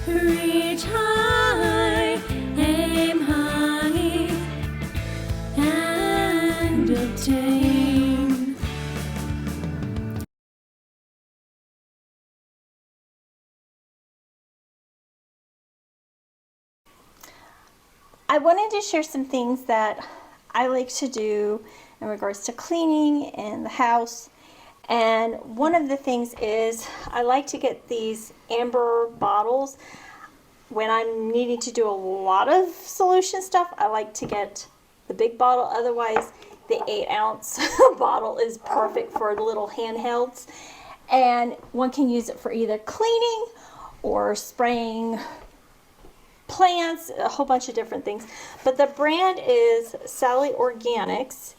Reach high, aim high, and obtain. I wanted to share some things that I like to do in regards to cleaning in the house. And one of the things is I like to get these amber bottles. When I'm needing to do a lot of solution stuff, I like to get the big bottle. Otherwise, the 8-ounce bottle is perfect for the little handhelds. And one can use it for either cleaning or spraying plants, a whole bunch of different things. But the brand is Sally Organics.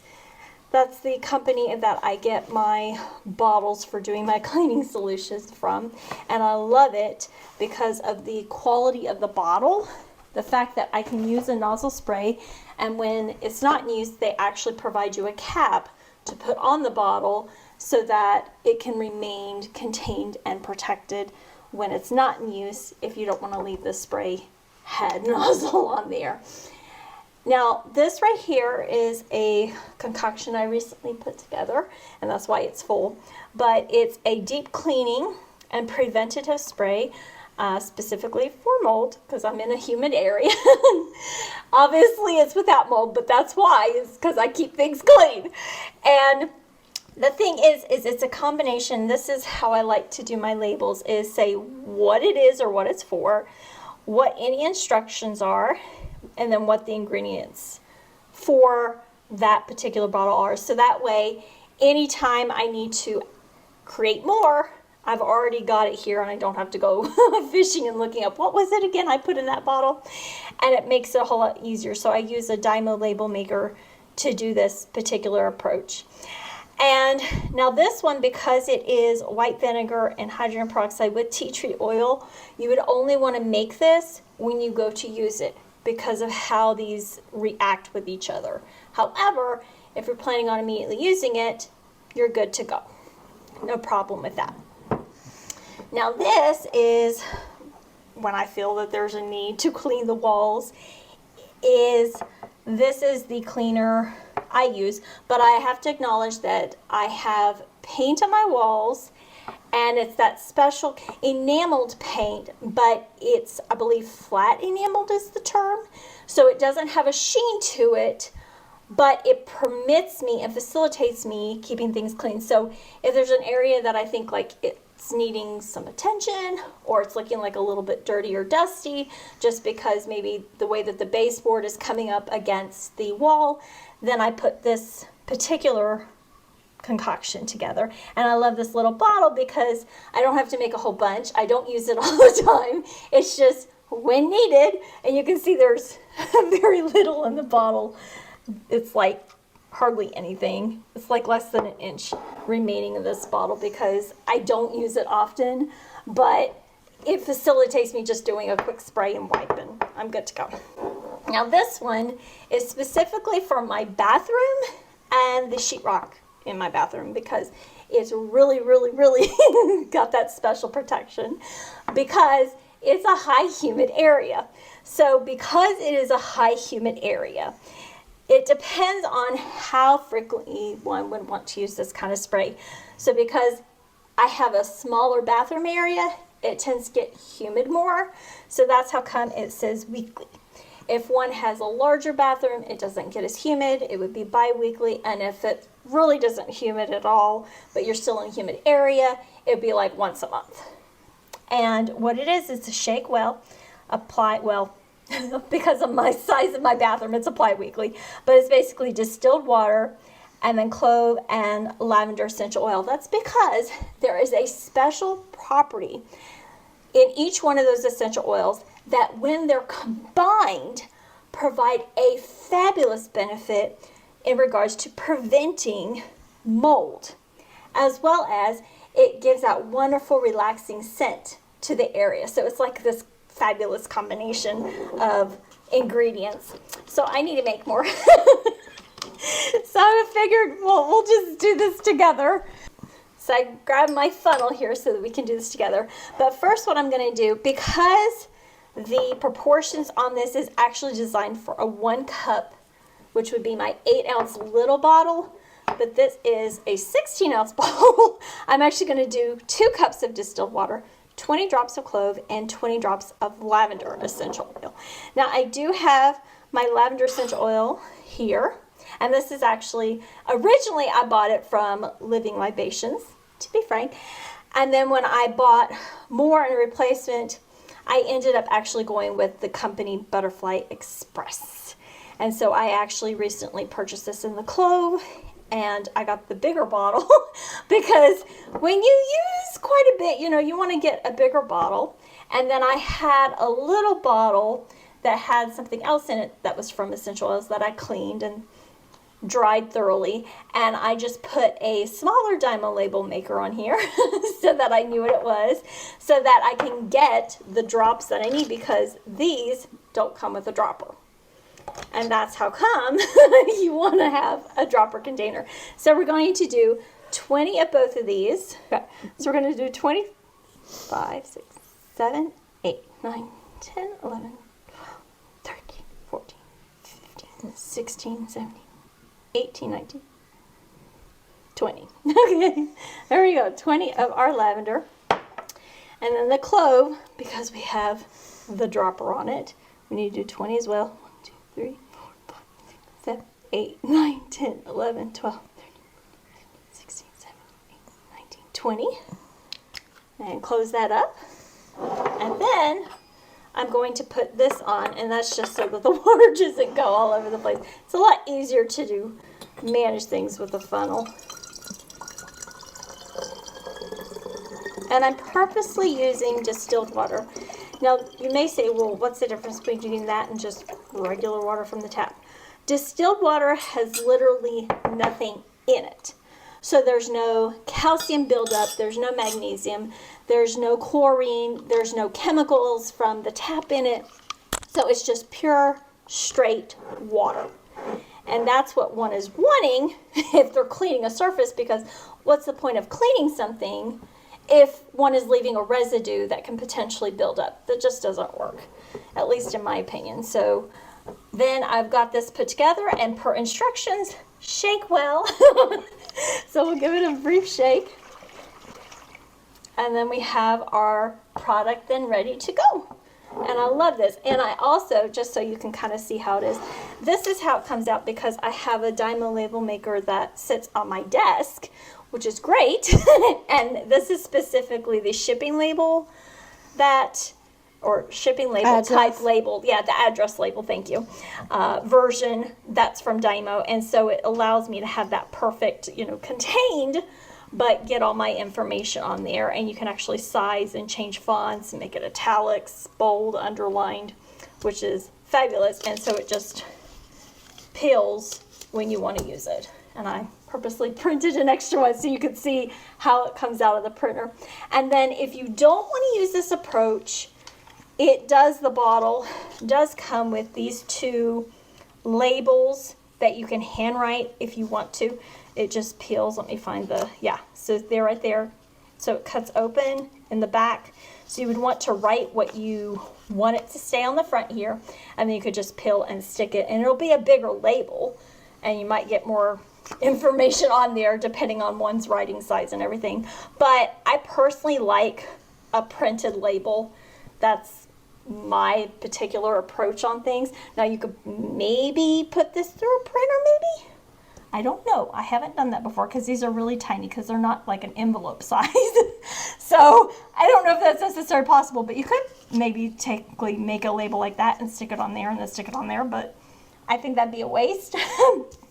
That's the company that I get my bottles for doing my cleaning solutions from. And I love it because of the quality of the bottle, the fact that I can use a nozzle spray, and when it's not in use, they actually provide you a cap to put on the bottle so that it can remain contained and protected when it's not in use, if you don't want to leave the spray head nozzle on there. Now this right here is a concoction I recently put together, and that's why it's full, but it's a deep cleaning and preventative spray, specifically for mold, because I'm in a humid area. Obviously it's without mold, but that's why, it's because I keep things clean. And the thing is it's a combination. This is how I like to do my labels, is say what it is or what it's for, what any instructions are, and then what the ingredients for that particular bottle are. So that way, anytime I need to create more, I've already got it here and I don't have to go fishing and looking up what was it again I put in that bottle, and it makes it a whole lot easier. So I use a Dymo label maker to do this particular approach. And now this one, because it is white vinegar and hydrogen peroxide with tea tree oil, you would only want to make this when you go to use it because of how these react with each other. However, if you're planning on immediately using it, you're good to go. No problem with that. Now this is when I feel that there's a need to clean the walls. This is the cleaner I use, but I have to acknowledge that I have paint on my walls, and it's that special enameled paint, but it's, I believe, flat enameled is the term, so it doesn't have a sheen to it, but it permits me and facilitates me keeping things clean. So if there's an area that I think like it's needing some attention, or it's looking like a little bit dirty or dusty just because maybe the way that the baseboard is coming up against the wall, then I put this particular concoction together. And I love this little bottle because I don't have to make a whole bunch. I don't use it all the time. It's just when needed, and you can see there's very little in the bottle. It's like hardly anything. It's like less than an inch remaining in this bottle because I don't use it often, but it facilitates me just doing a quick spray and wipe, and I'm good to go. Now this one is specifically for my bathroom and the sheetrock in my bathroom because it's really, really, really got that special protection because it's a high humid area. So because it is a high humid area, it depends on how frequently one would want to use this kind of spray. So because I have a smaller bathroom area, it tends to get humid more. So that's how come it says weekly. If one has a larger bathroom, it doesn't get as humid. It would be bi-weekly. And if it really doesn't humid at all, but you're still in a humid area, it'd be like once a month. And what it is to shake well, apply, well, because of my size of my bathroom, it's applied weekly, but it's basically distilled water and then clove and lavender essential oil. That's because there is a special property in each one of those essential oils that when they're combined provide a fabulous benefit in regards to preventing mold, as well as it gives that wonderful relaxing scent to the area. So it's like this fabulous combination of ingredients. So I need to make more. So I figured, well, we'll just do this together. So I grabbed my funnel here so that we can do this together. But first what I'm going to do, because The proportions on this is actually designed for a 1 cup, which would be my 8-ounce little bottle, but this is a 16-ounce bottle. I'm actually going to do 2 cups of distilled water, 20 drops of clove, and 20 drops of lavender essential oil. Now I do have my lavender essential oil here, and this is actually, originally I bought it from Living Libations, to be frank, and then when I bought more in a replacement, I ended up actually going with the company Butterfly Express. And so I actually recently purchased this in the clove, and I got the bigger bottle because when you use quite a bit, you know, you want to get a bigger bottle. And then I had a little bottle that had something else in it that was from essential oils that I cleaned and dried thoroughly, and I just put a smaller Dymo label maker on here so that I knew what it was, so that I can get the drops that I need, because these don't come with a dropper. And that's how come you want to have a dropper container. So we're going to do 20 of both of these. Okay. So we're going to do 20, 5, 6, 7, 8, 9, 10, 11, 12, 13, 14, 15, 16, 17, 18, 19, 20. Okay, there we go, 20 of our lavender. And then the clove, because we have the dropper on it, we need to do 20 as well. 1, 2, 3, 4, 5, 6, 7, 8, 9, 10, 11, 12, 13, 16, 17, 18, 19, 20. And close that up. And then I'm going to put this on, and that's just so that the water doesn't go all over the place. It's a lot easier to manage things with a funnel. And I'm purposely using distilled water. Now, you may say, well, what's the difference between that and just regular water from the tap? Distilled water has literally nothing in it. So there's no calcium buildup, there's no magnesium, there's no chlorine, there's no chemicals from the tap in it. So it's just pure, straight water. And that's what one is wanting if they're cleaning a surface, because what's the point of cleaning something if one is leaving a residue that can potentially build up? That just doesn't work, at least in my opinion. So then I've got this put together, and per instructions, shake well. So we'll give it a brief shake. And then we have our product then ready to go. And I love this. And I also, just so you can kind of see how it is, this is how it comes out, because I have a Dymo label maker that sits on my desk, which is great. And this is specifically the shipping label that, or shipping label address. Type label, yeah, the address label, thank you, version that's from Dymo. And so it allows me to have that perfect, you know, contained, but get all my information on there. And you can actually size and change fonts and make it italics, bold, underlined, which is fabulous. And so it just peels when you want to use it. And I purposely printed an extra one so you could see how it comes out of the printer. And then if you don't want to use this approach, the bottle does come with these 2 labels that you can handwrite if you want to. It just peels. Let me find the, yeah, so they're right there. So it cuts open in the back. So you would want to write what you want it to stay on the front here, and then you could just peel and stick it, and it'll be a bigger label, and you might get more information on there depending on one's writing size and everything. But I personally like a printed label. That's my particular approach on things. Now you could maybe put this through a printer, maybe? I don't know. I haven't done that before, because these are really tiny, because they're not like an envelope size. So I don't know if that's necessarily possible, but you could maybe technically make a label like that and stick it on there and then stick it on there, but I think that'd be a waste.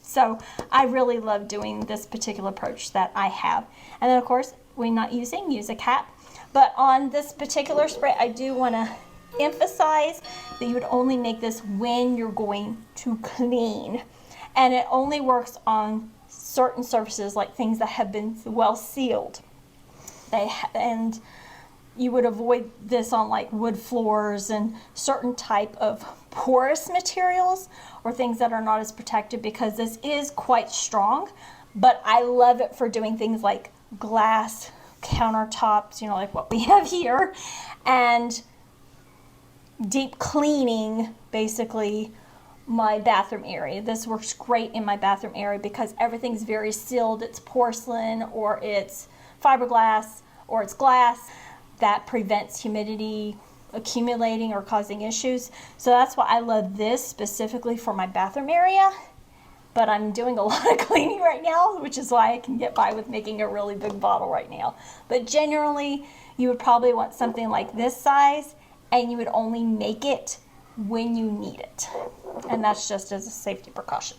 So I really love doing this particular approach that I have. And then of course, when not using, use a cap. But on this particular spray, I do want to emphasize that you would only make this when you're going to clean. And it only works on certain surfaces, like things that have been well sealed. And you would avoid this on like wood floors and certain type of porous materials, or things that are not as protected, because this is quite strong. But I love it for doing things like glass countertops, you know, like what we have here. And deep cleaning basically my bathroom area. This works great in my bathroom area because everything's very sealed. It's porcelain or it's fiberglass or it's glass that prevents humidity accumulating or causing issues. So that's why I love this specifically for my bathroom area. But I'm doing a lot of cleaning right now, which is why I can get by with making a really big bottle right now. But generally, you would probably want something like this size, and you would only make it when you need it. And that's just as a safety precaution.